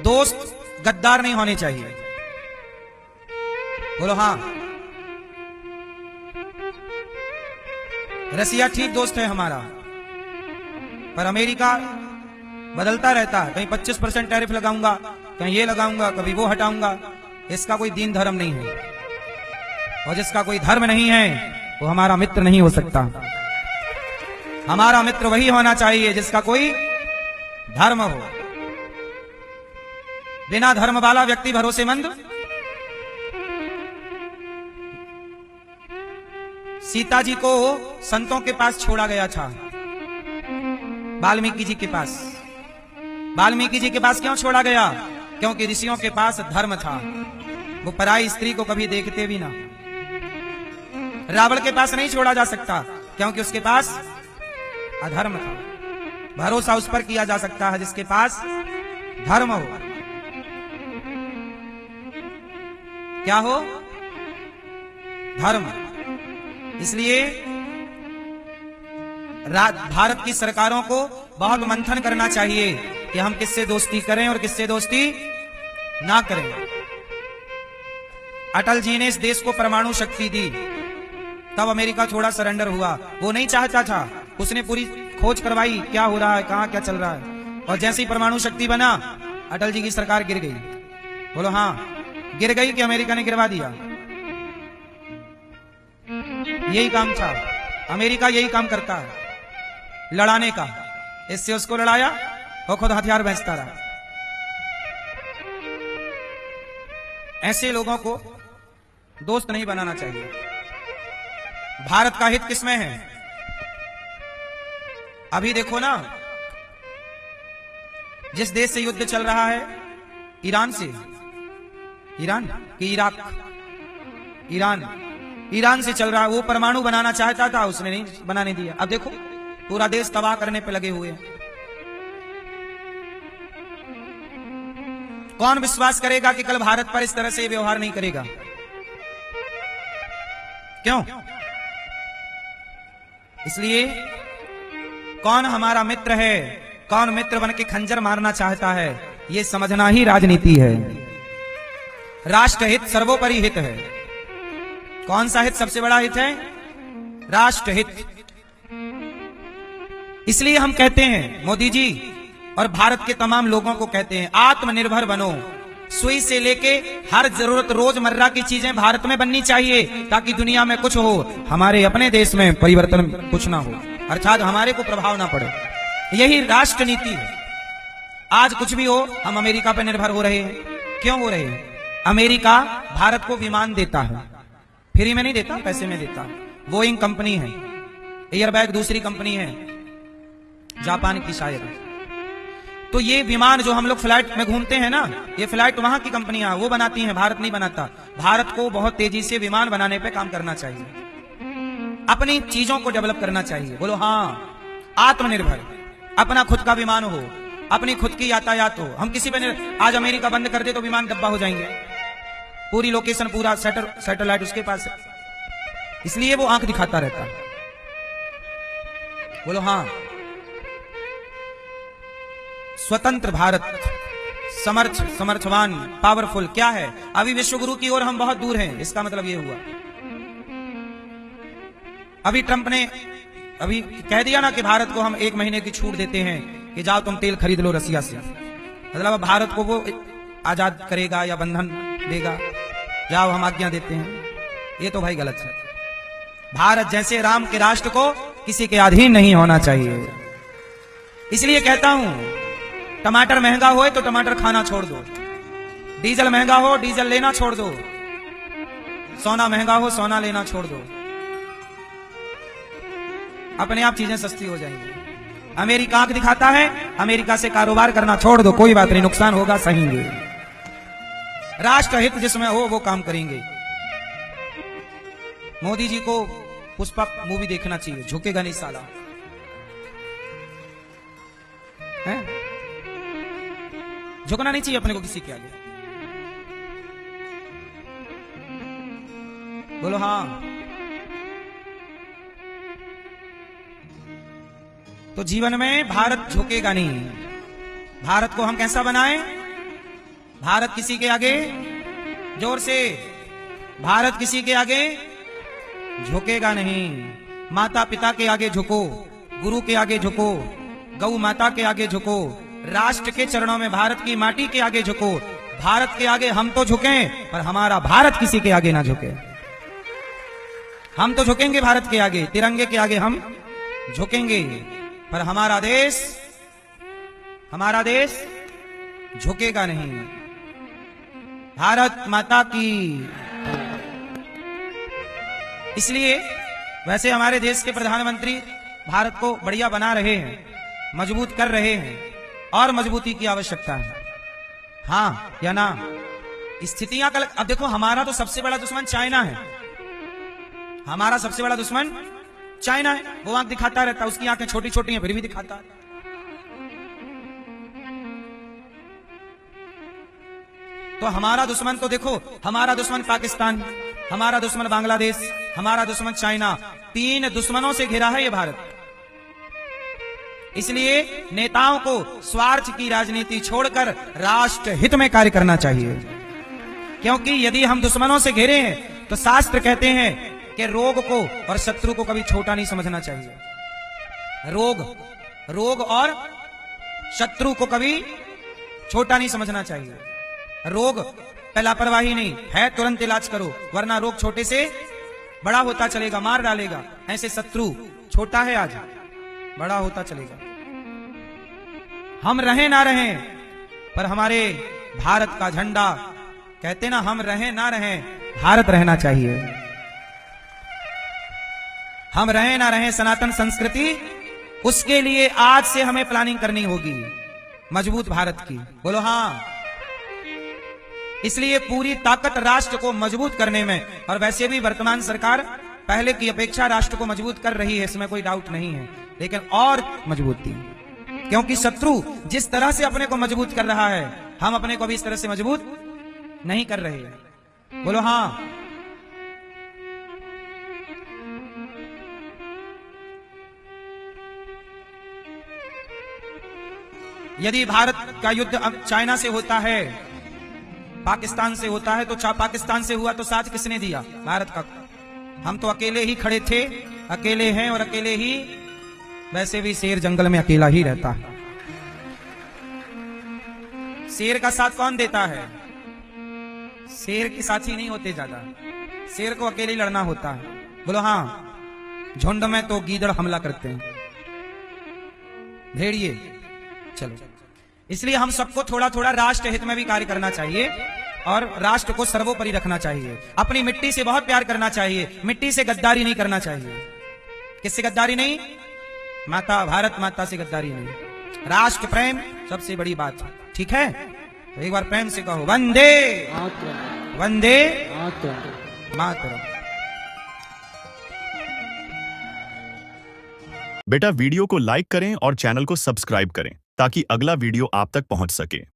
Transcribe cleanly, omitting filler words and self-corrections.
दोस्त गद्दार नहीं होने चाहिए। बोलो हाँ। रसिया ठीक दोस्त है हमारा, पर अमेरिका बदलता रहता है। कहीं 25% टैरिफ लगाऊंगा, कहीं ये लगाऊंगा, कभी वो हटाऊंगा। इसका कोई दीन धर्म नहीं है, और जिसका कोई धर्म नहीं है वो हमारा मित्र नहीं हो सकता। हमारा मित्र वही होना चाहिए जिसका कोई धर्म हो। बिना धर्म वाला व्यक्ति भरोसेमंद। सीता जी को संतों के पास छोड़ा गया था, वाल्मीकि जी के पास। वाल्मीकि जी के पास क्यों छोड़ा गया? क्योंकि ऋषियों के पास धर्म था, वो पराई स्त्री को कभी देखते भी ना। रावण के पास नहीं छोड़ा जा सकता क्योंकि उसके पास अधर्म था। भरोसा उस पर किया जा सकता है जिसके पास धर्म हो। क्या हो? धर्म। इसलिए भारत की सरकारों को बहुत मंथन करना चाहिए कि हम किससे दोस्ती करें और किससे दोस्ती ना करें। अटल जी ने इस देश को परमाणु शक्ति दी, तब अमेरिका थोड़ा सरेंडर हुआ। वो नहीं चाहता था, उसने पूरी खोज करवाई क्या हो रहा है, कहां क्या चल रहा है, और जैसे ही परमाणु शक्ति बना अटल जी की सरकार गिर गई। बोलो हाँ, गिर गई कि अमेरिका ने गिरवा दिया? यही काम था, अमेरिका यही काम करता है, लड़ाने का। इससे उसको लड़ाया, वो खुद हथियार बेचता रहा। ऐसे लोगों को दोस्त नहीं बनाना चाहिए। भारत का हित किसमें है? अभी देखो ना, जिस देश से युद्ध चल रहा है, ईरान से, ईरान कि इराक, ईरान से चल रहा है। वो परमाणु बनाना चाहता था, उसने नहीं बनाने दिया। अब देखो पूरा देश तबाह करने पे लगे हुए हैं। कौन विश्वास करेगा कि कल भारत पर इस तरह से व्यवहार नहीं करेगा? क्यों? इसलिए कौन हमारा मित्र है, कौन मित्र बन के खंजर मारना चाहता है, यह समझना ही राजनीति है। राष्ट्रहित सर्वोपरि हित है। कौन सा हित सबसे बड़ा हित है? राष्ट्रहित। इसलिए हम कहते हैं, मोदी जी और भारत के तमाम लोगों को कहते हैं, आत्मनिर्भर बनो। सुई से लेके हर जरूरत रोजमर्रा की चीजें भारत में बननी चाहिए, ताकि दुनिया में कुछ हो, हमारे अपने देश में परिवर्तन कुछ ना हो, अर्थात हमारे को प्रभाव ना पड़े। यही राष्ट्र नीति है। आज कुछ भी हो, हम अमेरिका पर निर्भर हो रहे हैं। क्यों हो रहे हैं? अमेरिका भारत को विमान देता है, फ्री में नहीं देता, पैसे में देता। बोइंग कंपनी है, एयरबैग दूसरी कंपनी है, जापान की शायद। तो ये विमान जो हम लोग फ्लाइट में घूमते हैं ना, ये फ्लाइट वहां की कंपनियां वो बनाती हैं, भारत नहीं बनाता। भारत को बहुत तेजी से विमान बनाने पे काम करना चाहिए, अपनी चीजों को डेवलप करना चाहिए। बोलो हाँ, आत्मनिर्भर, अपना खुद का विमान हो, अपनी खुद की यातायात हो। हम किसी पे आज अमेरिका बंद कर दे तो विमान डब्बा हो जाएंगे। पूरी लोकेशन, पूरा सैटेलाइट उसके पास है, इसलिए वो आंख दिखाता रहता है। बोलो हाँ। स्वतंत्र भारत, समर्थवान, पावरफुल क्या है? अभी विश्व गुरु की ओर हम बहुत दूर हैं, इसका मतलब ये हुआ। अभी ट्रंप ने अभी कह दिया ना कि भारत को हम 1 महीने की छूट देते हैं कि जाओ तुम तेल खरीद लो रसिया से। मतलब भारत को वो आजाद करेगा या बंधन देगा, जाओ हम आज्ञा देते हैं। ये तो भाई गलत है। भारत जैसे राम के राष्ट्र को किसी के अधीन नहीं होना चाहिए। इसलिए कहता हूं, टमाटर महंगा हो तो टमाटर खाना छोड़ दो, डीजल महंगा हो डीजल लेना छोड़ दो, सोना महंगा हो सोना लेना छोड़ दो, अपने आप चीजें सस्ती हो जाएंगी। अमेरिका आंख दिखाता है, अमेरिका से कारोबार करना छोड़ दो, कोई बात नहीं, नुकसान होगा सहेंगे। राष्ट्रहित जिसमें हो वो काम करेंगे। मोदी जी को पुष्पा मूवी देखना चाहिए, झुकेगा नहीं साला है? झुकना नहीं चाहिए अपने को किसी के आगे। बोलो हाँ। तो जीवन में भारत झुकेगा नहीं। भारत को हम कैसा बनाएं? भारत किसी के आगे, जोर से, भारत किसी के आगे झुकेगा नहीं। माता पिता के आगे झुको, गुरु के आगे झुको, गौ माता के आगे झुको, राष्ट्र के चरणों में भारत की माटी के आगे झुको। भारत के आगे हम तो झुकें, पर हमारा भारत किसी के आगे ना झुके। हम तो झुकेंगे भारत के आगे, तिरंगे के आगे हम झुकेंगे, पर हमारा देश झुकेगा नहीं। भारत माता की। इसलिए वैसे हमारे देश के प्रधानमंत्री भारत को बढ़िया बना रहे हैं, मजबूत कर रहे हैं, और मजबूती की आवश्यकता है। हाँ या ना? स्थितियां कल, अब देखो हमारा तो सबसे बड़ा दुश्मन चाइना है। हमारा सबसे बड़ा दुश्मन चाइना है। वो आंख दिखाता रहता है, उसकी आंखें छोटी छोटी हैं फिर भी दिखाता है। तो हमारा दुश्मन तो देखो, हमारा दुश्मन पाकिस्तान, हमारा दुश्मन बांग्लादेश, हमारा दुश्मन चाइना, 3 दुश्मनों से घिरा है ये भारत। इसलिए नेताओं को स्वार्थ की राजनीति छोड़कर राष्ट्र हित में कार्य करना चाहिए। क्योंकि यदि हम दुश्मनों से घिरे हैं तो शास्त्र कहते हैं कि रोग को और शत्रु को कभी छोटा नहीं समझना चाहिए। रोग और शत्रु को कभी छोटा नहीं समझना चाहिए। रोग पे लापरवाही नहीं है, तुरंत इलाज करो, वरना रोग छोटे से बड़ा होता चलेगा, मार डालेगा। ऐसे शत्रु छोटा है आज, बड़ा होता चलेगा। हम रहें ना रहें, पर हमारे भारत का झंडा, कहते ना, हम रहें ना रहें, भारत रहना चाहिए। हम रहें ना रहें सनातन संस्कृति, उसके लिए आज से हमें प्लानिंग करनी होगी मजबूत भारत की। बोलो हाँ। इसलिए पूरी ताकत राष्ट्र को मजबूत करने में, और वैसे भी वर्तमान सरकार पहले की अपेक्षा राष्ट्र को मजबूत कर रही है, इसमें कोई डाउट नहीं है, लेकिन और मजबूती, क्योंकि शत्रु जिस तरह से अपने को मजबूत कर रहा है, हम अपने को भी इस तरह से मजबूत नहीं कर रहे हैं। बोलो हाँ। यदि भारत का युद्ध अब चाइना से होता है, पाकिस्तान से होता है, तो पाकिस्तान से हुआ तो साथ किसने दिया? भारत का। हम तो अकेले ही खड़े थे, अकेले हैं, और अकेले ही, वैसे भी शेर जंगल में अकेला ही रहता है। शेर का साथ कौन देता है? शेर के साथी नहीं होते ज्यादा, शेर को अकेले ही लड़ना होता है। बोलो हाँ। झुंड में तो गीदड़ हमला करते हैं, भेड़िए। चलो, इसलिए हम सबको थोड़ा थोड़ा राष्ट्र हित में भी कार्य करना चाहिए, और राष्ट्र को सर्वोपरि रखना चाहिए। अपनी मिट्टी से बहुत प्यार करना चाहिए, मिट्टी से गद्दारी नहीं करना चाहिए। किससे गद्दारी नहीं? माता, भारत माता से गद्दारी नहीं। राष्ट्र प्रेम सबसे बड़ी बात है, ठीक है? तो एक बार प्रेम से कहो, वंदे वंदे मातरम। बेटा वीडियो को लाइक करें और चैनल को सब्सक्राइब करें ताकि अगला वीडियो आप तक पहुंच सके।